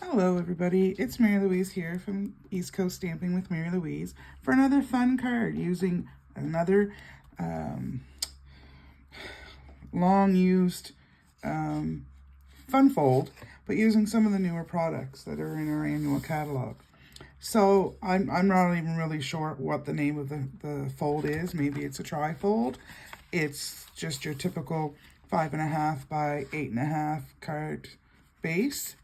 Hello everybody, it's Mary Louise here from East Coast Stamping with Mary Louise for another fun card using another long used fun fold, but using some of the newer products that are in our annual catalog. So I'm not even really sure what the name of the fold is. Maybe it's a tri-fold. It's just your typical 5.5 by 8.5 card base.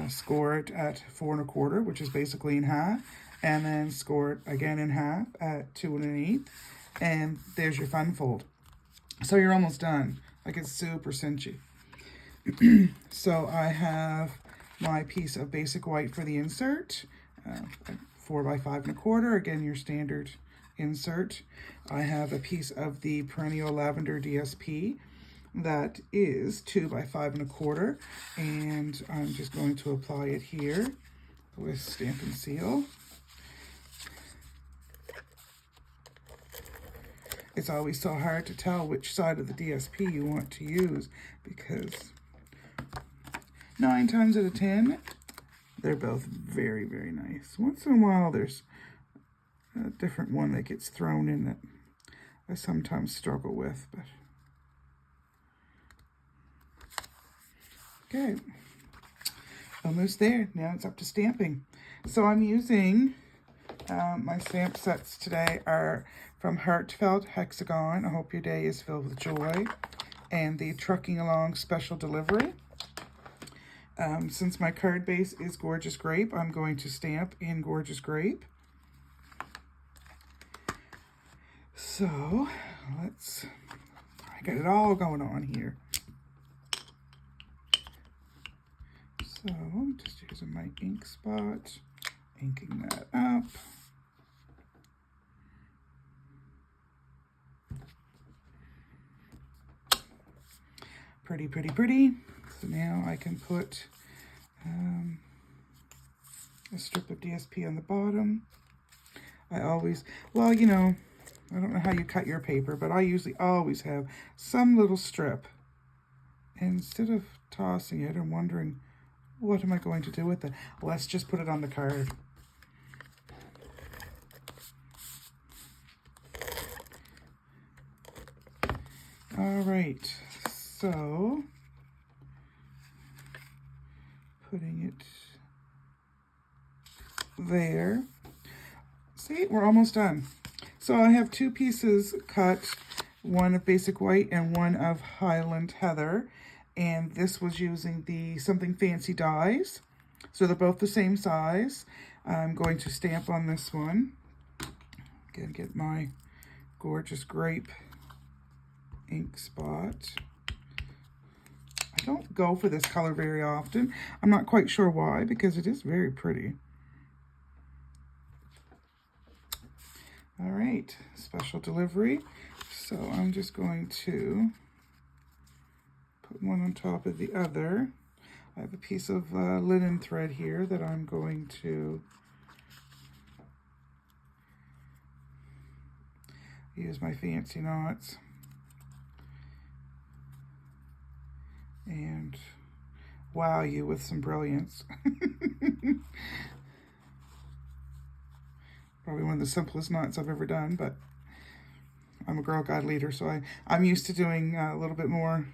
Score it at 4 1/4, which is basically in half, and then score it again in half at 2 1/8, and there's your fun fold. So you're almost done. Like, it's super cinchy. So I have my piece of basic white for the insert, 4 by 5 1/4, again your standard insert. I have a piece of the Perennial Lavender DSP that is 2 by 5 1/4, and I'm just going to apply it here with Stampin' Seal. It's always so hard to tell which side of the DSP you want to use because 9 times out of 10 they're both very, very nice. Once in a while there's a different one that gets thrown in that I sometimes struggle with, but okay, almost there. Now it's up to stamping. So I'm using, my stamp sets today are from Heartfelt Hexagon, I Hope Your Day is Filled with Joy, and the Trucking Along Special Delivery. Since my card base is Gorgeous Grape, I'm going to stamp in Gorgeous Grape. So I got it all going on here. So I'm just using my ink spot, inking that up. Pretty, pretty, pretty. So now I can put a strip of DSP on the bottom. I always, well, you know, I don't know how you cut your paper, but I usually always have some little strip. And instead of tossing it and wondering, what am I going to do with it? Let's just put it on the card. All right, so putting it there. See, we're almost done. So I have 2 pieces cut, one of basic white and one of Highland Heather. And this was using the Something Fancy dies. So they're both the same size. I'm going to stamp on this one. Again, get my Gorgeous Grape ink spot. I don't go for this color very often. I'm not quite sure why, because it is very pretty. All right, special delivery. So I'm just going to put one on top of the other. I have a piece of linen thread here that I'm going to use my fancy knots and wow you with some brilliance. Probably one of the simplest knots I've ever done, but I'm a Girl Guide leader, so I'm used to doing a little bit more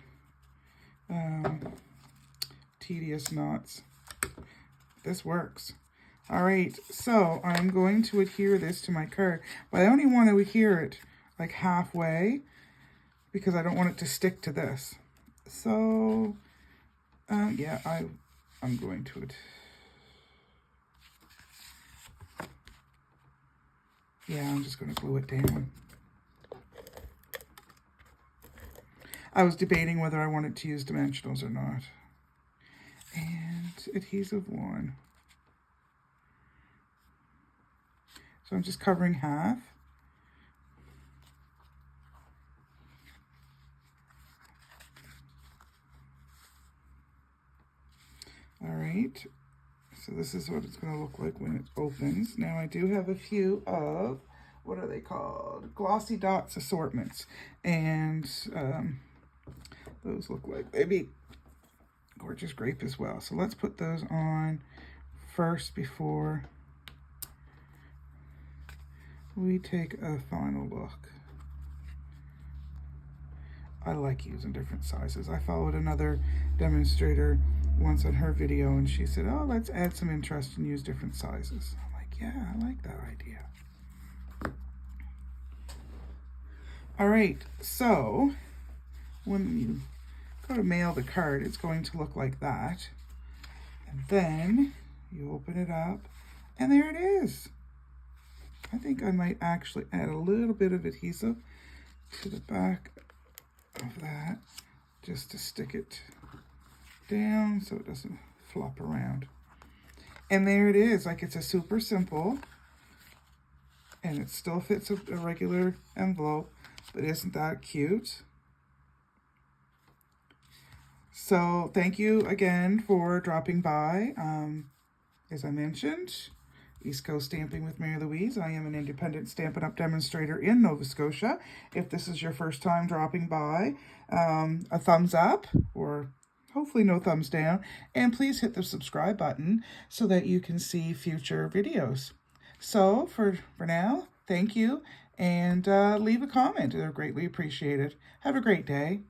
tedious knots. This works. All right, so I'm going to adhere this to my card, but I only want to adhere it like halfway because I don't want it to stick to this. So yeah, I'm going to I'm just going to glue it down. I was debating whether I wanted to use dimensionals or not. And adhesive one. So I'm just covering half. All right. So this is what it's going to look like when it opens. Now I do have a few of, what are they called? Glossy Dots Assortments. And those look like maybe Gorgeous Grape as well. So let's put those on first before we take a final look. I like using different sizes. I followed another demonstrator once on her video, and she said, oh, let's add some interest and use different sizes. I'm like, yeah, I like that idea. All right, so when you go to mail the card, it's going to look like that. And then you open it up, and there it is. I think I might actually add a little bit of adhesive to the back of that, just to stick it down so it doesn't flop around. And there it is. Like, it's a super simple, and it still fits a regular envelope, but isn't that cute? So thank you again for dropping by. As I mentioned, East Coast Stamping with Mary Louise. I am an independent Stampin' Up! Demonstrator in Nova Scotia. If this is your first time dropping by, a thumbs up, or hopefully no thumbs down, and please hit the subscribe button so that you can see future videos. So for now, thank you, and leave a comment. They're greatly appreciated. Have a great day.